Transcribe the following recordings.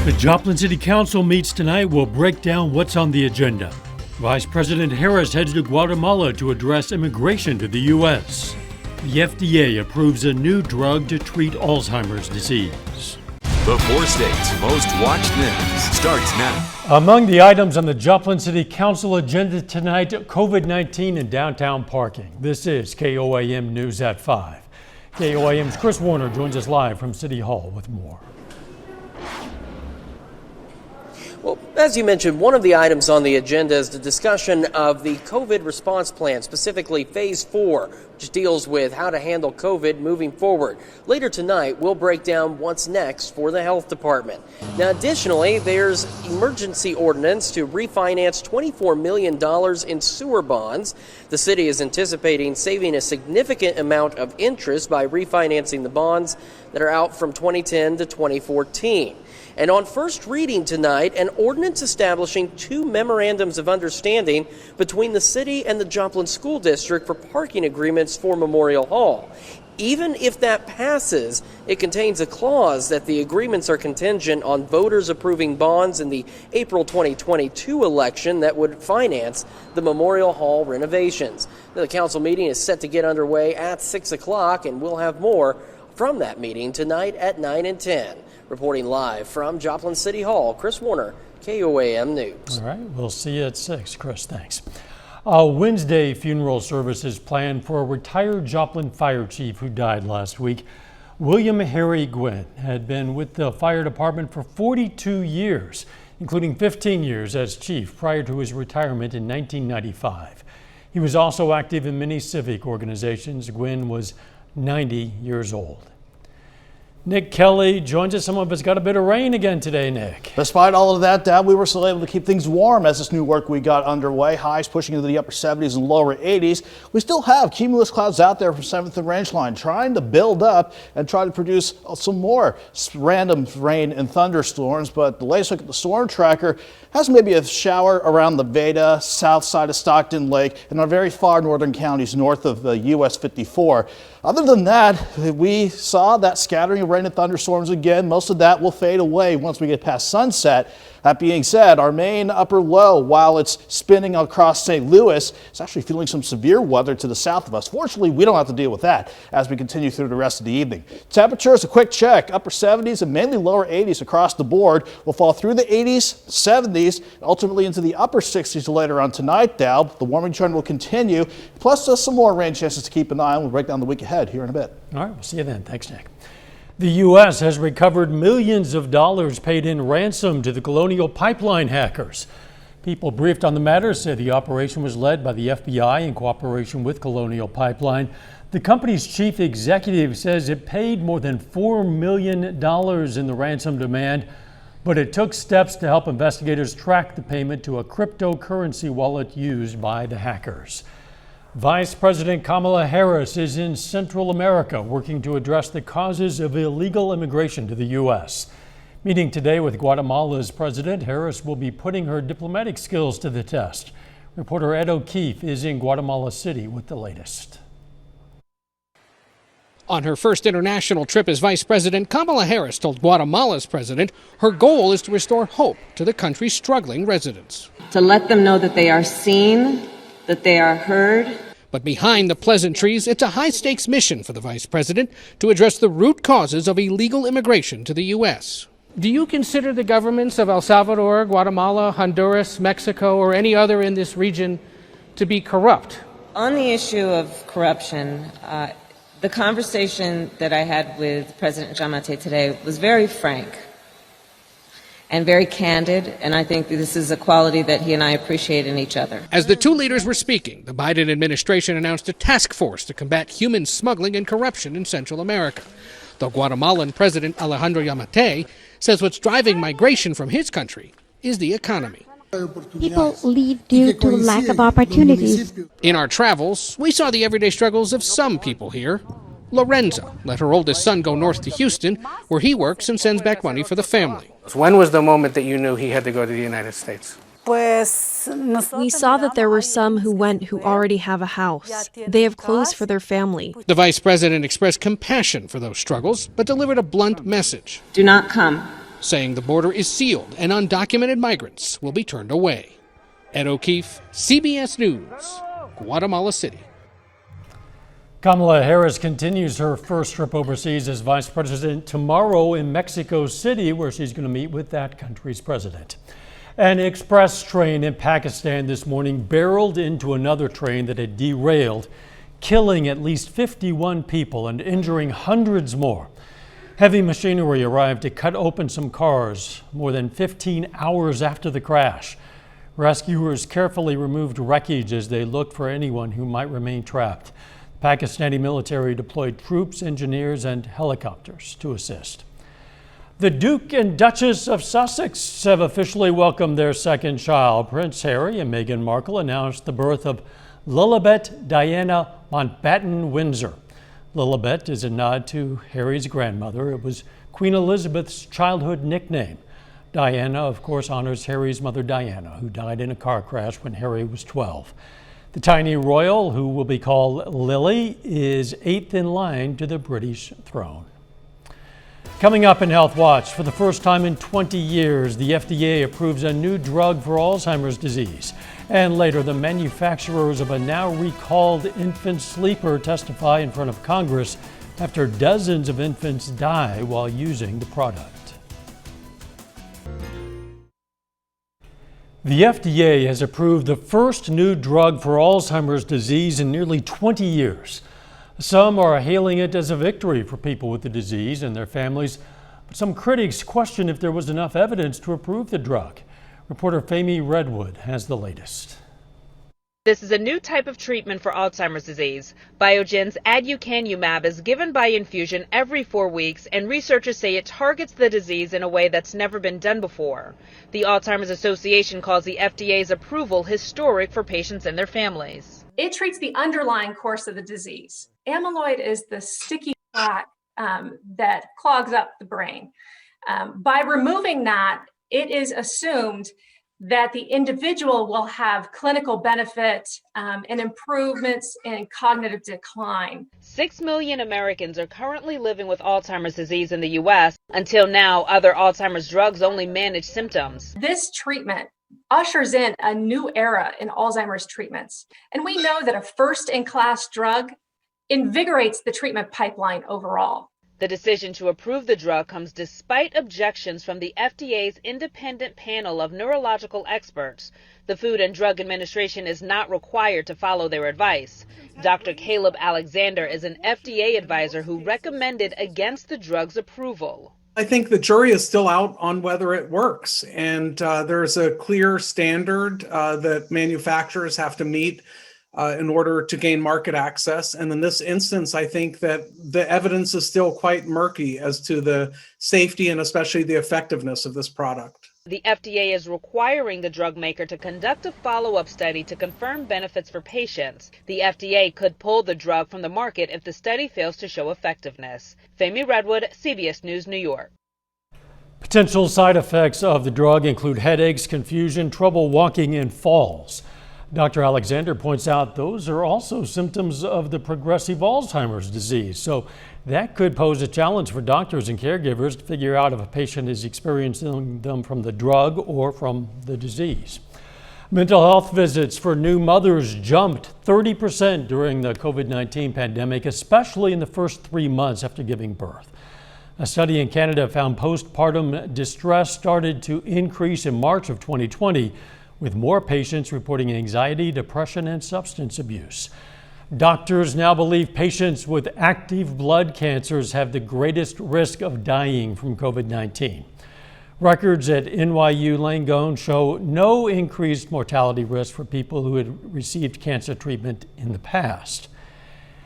The Joplin City Council meets tonight. We'll break down what's on the agenda. Vice President Harris heads to Guatemala to address immigration to the U.S. The FDA approves a new drug to treat Alzheimer's disease. The 4 states' most watched news starts now. Among the items on the Joplin City Council agenda tonight, COVID-19 and downtown parking. This is KOAM News at 5. KOAM's Chris Warner joins us live from City Hall with more. Well, as you mentioned, one of the items on the agenda is the discussion of the COVID response plan, specifically Phase 4, which deals with how to handle COVID moving forward. Later tonight, we'll break down what's next for the health department. Now, additionally, there's emergency ordinance to refinance $24 million in sewer bonds. The city is anticipating saving a significant amount of interest by refinancing the bonds that are out from 2010 to 2014. And on first reading tonight, an ordinance establishing 2 memorandums of understanding between the city and the Joplin School District for parking agreements for Memorial Hall. Even if that passes, it contains a clause that the agreements are contingent on voters approving bonds in the April 2022 election that would finance the Memorial Hall renovations. The council meeting is set to get underway at 6 o'clock, and we'll have more from that meeting tonight at 9 and 10. Reporting live from Joplin City Hall, Chris Warner, KOAM News. All right, we'll see you at 6. Chris, thanks. A Wednesday funeral service is planned for a retired Joplin fire chief who died last week. William Harry Gwynn had been with the fire department for 42 years, including 15 years as chief prior to his retirement in 1995. He was also active in many civic organizations. Gwynn was 90 years old. Nick Kelly joins us. Some of us got a bit of rain again today, Nick. Despite all of that, Dad, we were still able to keep things warm as this new work we got underway. Highs pushing into the upper 70s and lower 80s. We still have cumulus clouds out there from 7th and Rangeline trying to build up and try to produce some more random rain and thunderstorms. But the latest look at the storm tracker has maybe a shower around the Veda, south side of Stockton Lake, and our very far northern counties north of the US 54. Other than that, we saw that scattering of rain and thunderstorms again. Most of that will fade away once we get past sunset. That being said, our main upper low, while it's spinning across St. Louis, is actually feeling some severe weather to the south of us. Fortunately, we don't have to deal with that as we continue through the rest of the evening. Temperatures, a quick check, upper 70s and mainly lower 80s across the board. We'll fall through the 80s, 70s, ultimately into the upper 60s later on tonight, Dow. The warming trend will continue, plus some more rain chances to keep an eye on. We'll break down the week ahead here in a bit. All right, we'll see you then. Thanks, Nick. The U.S. has recovered millions of dollars paid in ransom to the Colonial Pipeline hackers. People briefed on the matter say the operation was led by the FBI in cooperation with Colonial Pipeline. The company's chief executive says it paid more than $4 million in the ransom demand, but it took steps to help investigators track the payment to a cryptocurrency wallet used by the hackers. Vice President Kamala Harris is in Central America working to address the causes of illegal immigration to the U.S. Meeting today with Guatemala's president, Harris will be putting her diplomatic skills to the test. Reporter Ed O'Keefe is in Guatemala City with the latest. On her first international trip as vice president, Kamala Harris told Guatemala's president her goal is to restore hope to the country's struggling residents. To let them know that they are seen, that they are heard. But behind the pleasantries, it's a high-stakes mission for the vice president to address the root causes of illegal immigration to the U.S. Do you consider the governments of El Salvador, Guatemala, Honduras, Mexico, or any other in this region to be corrupt? On the issue of corruption, the conversation that I had with President Giammattei today was very frank and very candid, and I think this is a quality that he and I appreciate in each other. As the two leaders were speaking, the Biden administration announced a task force to combat human smuggling and corruption in Central America. The Guatemalan President Alejandro Giammattei says what's driving migration from his country is the economy. People leave due to lack of opportunities. In our travels, we saw the everyday struggles of some people here. Lorenza let her oldest son go north to Houston, where he works and sends back money for the family. When was the moment that you knew he had to go to the United States? We saw that there were some who went who already have a house. They have clothes for their family. The vice president expressed compassion for those struggles, but delivered a blunt message. Do not come saying the border is sealed and undocumented migrants will be turned away. Ed O'Keefe, CBS News, Guatemala City. Kamala Harris continues her first trip overseas as vice president tomorrow in Mexico City, where she's going to meet with that country's president. An express train in Pakistan this morning barreled into another train that had derailed, killing at least 51 people and injuring hundreds more. Heavy machinery arrived to cut open some cars more than 15 hours after the crash. Rescuers carefully removed wreckage as they looked for anyone who might remain trapped. Pakistani military deployed troops, engineers, and helicopters to assist. The Duke and Duchess of Sussex have officially welcomed their second child. Prince Harry and Meghan Markle announced the birth of Lilibet Diana Mountbatten Windsor. Lilibet is a nod to Harry's grandmother. It was Queen Elizabeth's childhood nickname. Diana, of course, honors Harry's mother Diana, who died in a car crash when Harry was 12. The tiny royal, who will be called Lily, is 8th in line to the British throne. Coming up in Health Watch, for the first time in 20 years, the FDA approves a new drug for Alzheimer's disease. And later, the manufacturers of a now recalled infant sleeper testify in front of Congress after dozens of infants die while using the product. The FDA has approved the first new drug for Alzheimer's disease in nearly 20 years. Some are hailing it as a victory for people with the disease and their families, but some critics question if there was enough evidence to approve the drug. Reporter Femi Redwood has the latest. This is a new type of treatment for Alzheimer's disease. Biogen's aducanumab is given by infusion every 4 weeks, and researchers say it targets the disease in a way that's never been done before. The Alzheimer's Association calls the FDA's approval historic for patients and their families. It treats the underlying course of the disease. Amyloid is the sticky plaque that clogs up the brain. By removing that, it is assumed that the individual will have clinical benefit and improvements in cognitive decline. 6 million Americans are currently living with Alzheimer's disease in the U.S. Until now, other Alzheimer's drugs only manage symptoms. This treatment ushers in a new era in Alzheimer's treatments. And we know that a first-in-class drug invigorates the treatment pipeline overall. The decision to approve the drug comes despite objections from the FDA's independent panel of neurological experts. The Food and Drug Administration is not required to follow their advice. Dr. Caleb Alexander is an FDA advisor who recommended against the drug's approval. I think the jury is still out on whether it works, and there's a clear standard that manufacturers have to meet in order to gain market access. And in this instance, I think that the evidence is still quite murky as to the safety and especially the effectiveness of this product. The FDA is requiring the drug maker to conduct a follow-up study to confirm benefits for patients. The FDA could pull the drug from the market if the study fails to show effectiveness. Femi Redwood, CBS News, New York. Potential side effects of the drug include headaches, confusion, trouble walking, and falls. Dr. Alexander points out those are also symptoms of the progressive Alzheimer's disease. So that could pose a challenge for doctors and caregivers to figure out if a patient is experiencing them from the drug or from the disease. Mental health visits for new mothers jumped 30% during the COVID-19 pandemic, especially in the first 3 months after giving birth. A study in Canada found postpartum distress started to increase in March of 2020, with more patients reporting anxiety, depression, and substance abuse. Doctors now believe patients with active blood cancers have the greatest risk of dying from COVID-19. Records at NYU Langone show no increased mortality risk for people who had received cancer treatment in the past.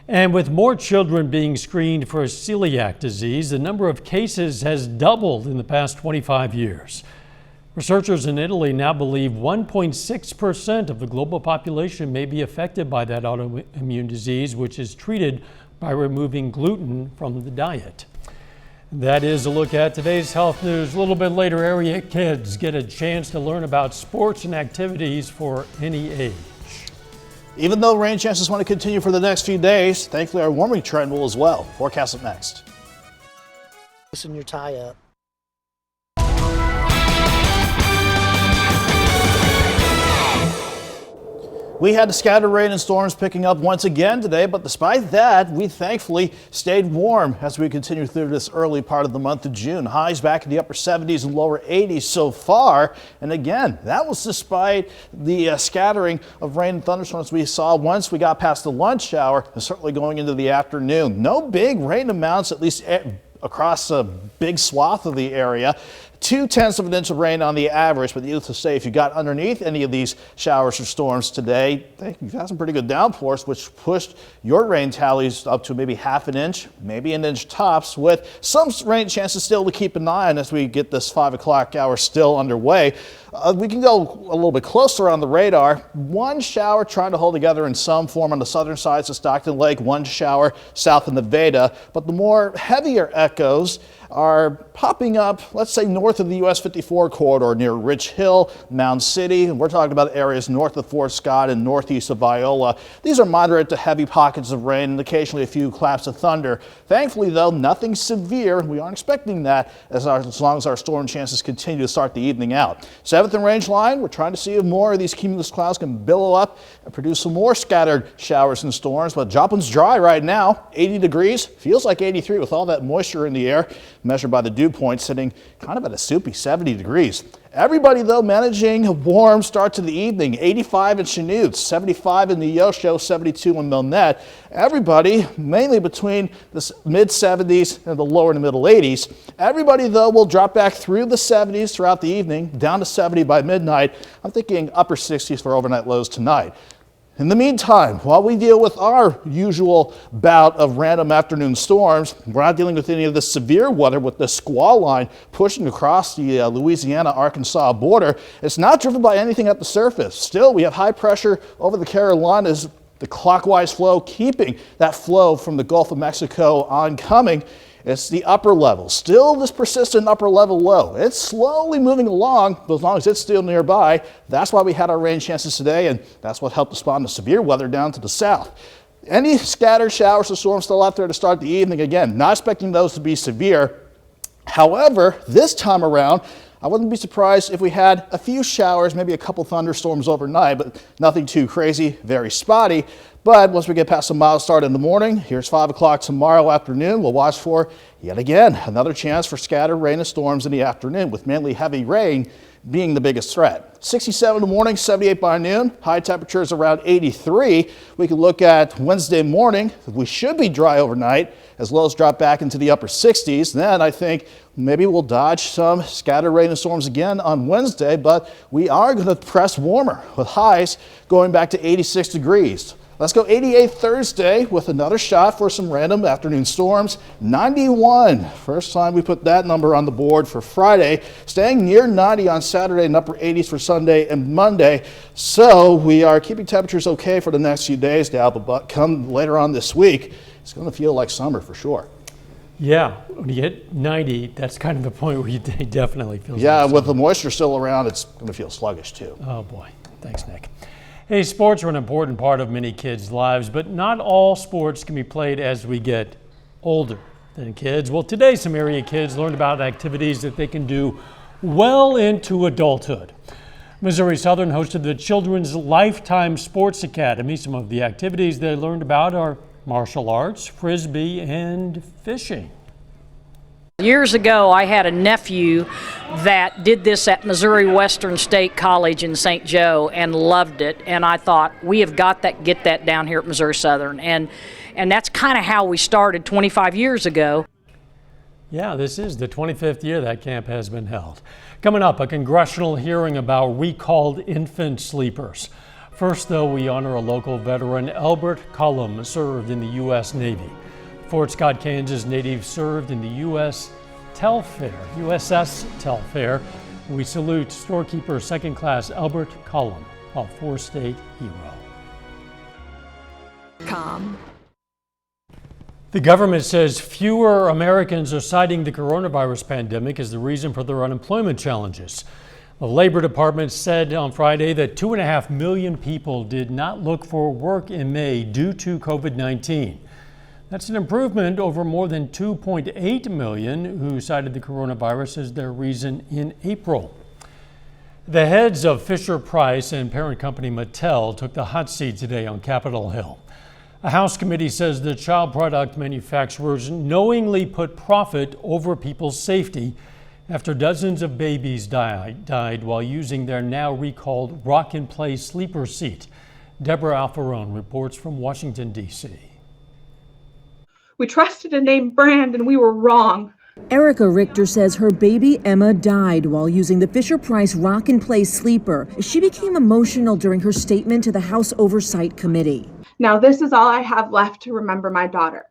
And with more children being screened for celiac disease, the number of cases has doubled in the past 25 years. Researchers in Italy now believe 1.6% of the global population may be affected by that autoimmune disease, which is treated by removing gluten from the diet. That is a look at today's health news. A little bit later, area kids get a chance to learn about sports and activities for any age. Even though rain chances want to continue for the next few days, thankfully our warming trend will as well. Forecast up next. Loosen your tie up. We had scattered rain and storms picking up once again today, but despite that, we thankfully stayed warm as we continue through this early part of the month of June. Highs back in the upper 70s and lower 80s so far. And again, that was despite the scattering of rain and thunderstorms we saw once we got past the lunch hour and certainly going into the afternoon. No big rain amounts, at least across a big swath of the area. 0.2 of an inch of rain on the average, but needless to say, if you got underneath any of these showers or storms today, you've had some pretty good downpours, which pushed your rain tallies up to maybe half an inch, maybe an inch tops, with some rain chances still to keep an eye on as we get this 5 o'clock hour still underway. We can go a little bit closer on the radar. One shower trying to hold together in some form on the southern sides of Stockton Lake, one shower south of Nevada, but the more heavier echoes are popping up, let's say north of the US 54 corridor near Rich Hill, Mound City, and we're talking about areas north of Fort Scott and northeast of Viola. These are moderate to heavy pockets of rain and occasionally a few claps of thunder. Thankfully though, nothing severe. We aren't expecting that as long as our storm chances continue to start the evening out. 7th and range line, we're trying to see if more of these cumulus clouds can billow up and produce some more scattered showers and storms, but Joplin's dry right now, 80 degrees, feels like 83 with all that moisture in the air, measured by the dew point sitting kind of at a soupy 70 degrees. Everybody though managing a warm start to the evening, 85 in Chanute, 75 in Neosho, 72 in Milnet. Everybody mainly between the mid 70s and the lower to middle 80s. Everybody though will drop back through the 70s throughout the evening, down to 70 by midnight. I'm thinking upper 60s for overnight lows tonight. In the meantime, while we deal with our usual bout of random afternoon storms, we're not dealing with any of the severe weather with the squall line pushing across the Louisiana-Arkansas border. It's not driven by anything at the surface. Still, we have high pressure over the Carolinas, the clockwise flow keeping that flow from the Gulf of Mexico oncoming. It's the upper level, still this persistent upper level low. It's slowly moving along, but as long as it's still nearby, that's why we had our rain chances today, and that's what helped respond to severe weather down to the south. Any scattered showers or storms still out there to start the evening, again, not expecting those to be severe. However, this time around, I wouldn't be surprised if we had a few showers, maybe a couple thunderstorms overnight, but nothing too crazy, very spotty. But once we get past a mild start in the morning, here's 5 o'clock tomorrow afternoon. We'll watch for, yet again, another chance for scattered rain and storms in the afternoon, with mainly heavy rain being the biggest threat. 67 in the morning, 78 by noon. High temperatures around 83. We can look at Wednesday morning. We should be dry overnight as lows drop back into the upper 60s. Then I think maybe we'll dodge some scattered rain and storms again on Wednesday, but we are going to press warmer with highs going back to 86 degrees. Let's go 88 Thursday with another shot for some random afternoon storms. 91, first time we put that number on the board for Friday. Staying near 90 on Saturday and upper 80s for Sunday and Monday. So we are keeping temperatures okay for the next few days now, but come later on this week, it's going to feel like summer for sure. Yeah, when you hit 90, that's kind of the point where you definitely feel yeah, like with the moisture still around, it's going to feel sluggish too. Oh boy, thanks Nick. Hey, sports are an important part of many kids' lives, but not all sports can be played as we get older than kids. Well, today some area kids learned about activities that they can do well into adulthood. Missouri Southern hosted the Children's Lifetime Sports Academy. Some of the activities they learned about are martial arts, frisbee, and fishing. Years ago, I had a nephew that did this at Missouri Western State College in St. Joe and loved it. And I thought, we have got that, get that down here at Missouri Southern. And that's kind of how we started 25 years ago. Yeah, this is the 25th year that camp has been held. Coming up, a congressional hearing about recalled infant sleepers. First, though, we honor a local veteran. Albert Cullum served in the U.S. Navy. Fort Scott, Kansas native served in the USS Telfair. We salute storekeeper 2nd Class Albert Cullum, a 4-state hero. KOAM. The government says fewer Americans are citing the coronavirus pandemic as the reason for their unemployment challenges. The Labor Department said on Friday that 2.5 million people did not look for work in May due to COVID-19. That's an improvement over more than 2.8 million who cited the coronavirus as their reason in April. The heads of Fisher-Price and parent company Mattel took the hot seat today on Capitol Hill. A House committee says the child product manufacturers knowingly put profit over people's safety after dozens of babies died while using their now recalled Rock and Play sleeper seat. Deborah Alfarone reports from Washington, D.C. We trusted a name brand and we were wrong. Erica Richter says her baby Emma died while using the Fisher-Price Rock and Play sleeper. She became emotional during her statement to the House Oversight Committee. Now this is all I have left to remember my daughter.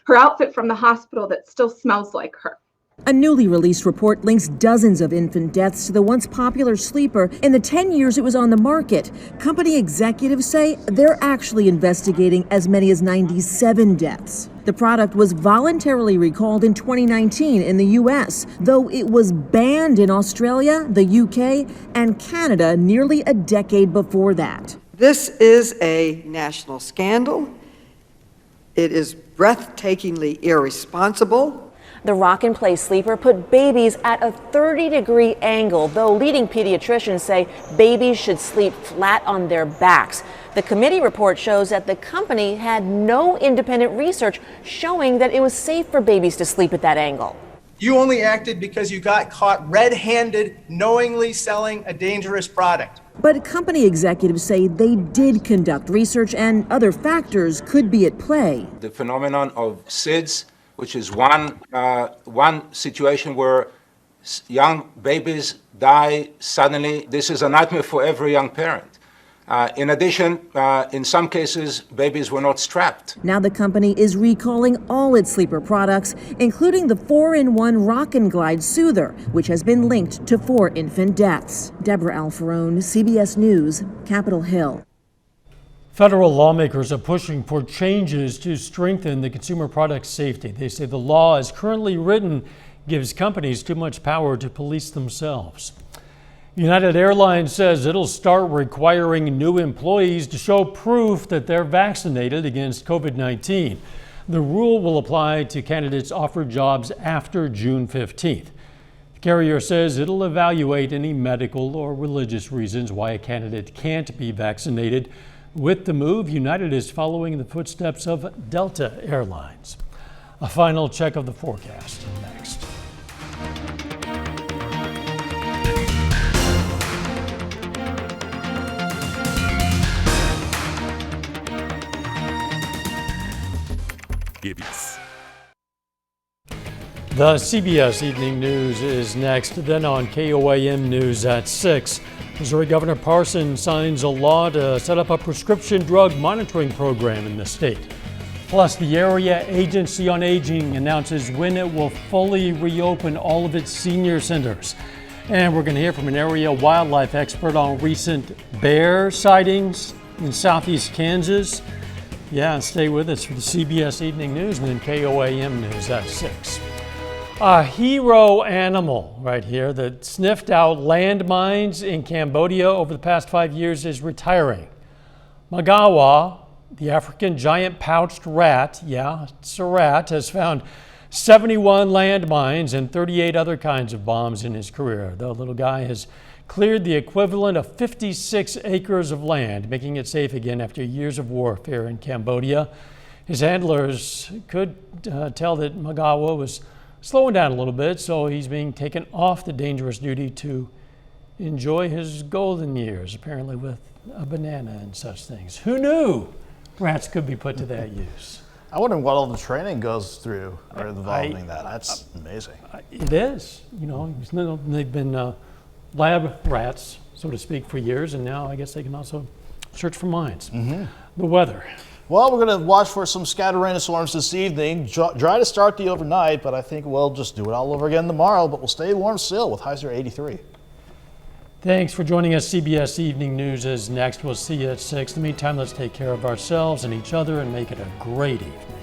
Her outfit from the hospital that still smells like her. A newly released report links dozens of infant deaths to the once popular sleeper in the 10 years it was on the market. Company executives say they're actually investigating as many as 97 deaths. The product was voluntarily recalled in 2019 in the U.S., though it was banned in Australia, the U.K., and Canada nearly a decade before that. This is a national scandal. It is breathtakingly irresponsible. The Rock and Play sleeper put babies at a 30-degree angle, though leading pediatricians say babies should sleep flat on their backs. The committee report shows that the company had no independent research showing that it was safe for babies to sleep at that angle. You only acted because you got caught red-handed, knowingly selling a dangerous product. But company executives say they did conduct research and other factors could be at play. The phenomenon of SIDS, which is one situation where young babies die suddenly. This is a nightmare for every young parent. In addition, in some cases, babies were not strapped. Now the company is recalling all its sleeper products, including the 4-in-1 Rock and Glide Soother, which has been linked to 4 infant deaths. Deborah Alfarone, CBS News, Capitol Hill. Federal lawmakers are pushing for changes to strengthen the consumer product safety. They say the law as currently written gives companies too much power to police themselves. United Airlines says it'll start requiring new employees to show proof that they're vaccinated against COVID-19. The rule will apply to candidates offered jobs after June 15th. The carrier says it'll evaluate any medical or religious reasons why a candidate can't be vaccinated. With the move, United is following the footsteps of Delta Airlines. A final check of the forecast next. The CBS Evening News is next. Then on KOAM News at 6, Missouri Governor Parson signs a law to set up a prescription drug monitoring program in the state. Plus, the Area Agency on Aging announces when it will fully reopen all of its senior centers. And we're going to hear from an area wildlife expert on recent bear sightings in southeast Kansas. Yeah, stay with us for the CBS Evening News and then KOAM News at 6. A hero animal right here that sniffed out landmines in Cambodia over the past 5 years is retiring. Magawa, the African giant pouched rat, yeah, it's a rat, has found 71 landmines and 38 other kinds of bombs in his career. The little guy has cleared the equivalent of 56 acres of land, making it safe again after years of warfare in Cambodia. His handlers could tell that Magawa was slowing down a little bit, so he's being taken off the dangerous duty to enjoy his golden years, apparently with a banana and such things. Who knew rats could be put to that use? I wonder what all the training goes through or involving that. That's amazing. It is. You know, they've been lab rats, so to speak, for years, and now I guess they can also search for mines. The weather. Well, we're going to watch for some scattered rain and storms this evening. Dry to start the overnight, but I think we'll just do it all over again tomorrow. But we'll stay warm still with highs near 83. Thanks for joining us. CBS Evening News is next. We'll see you at 6. In the meantime, let's take care of ourselves and each other and make it a great evening.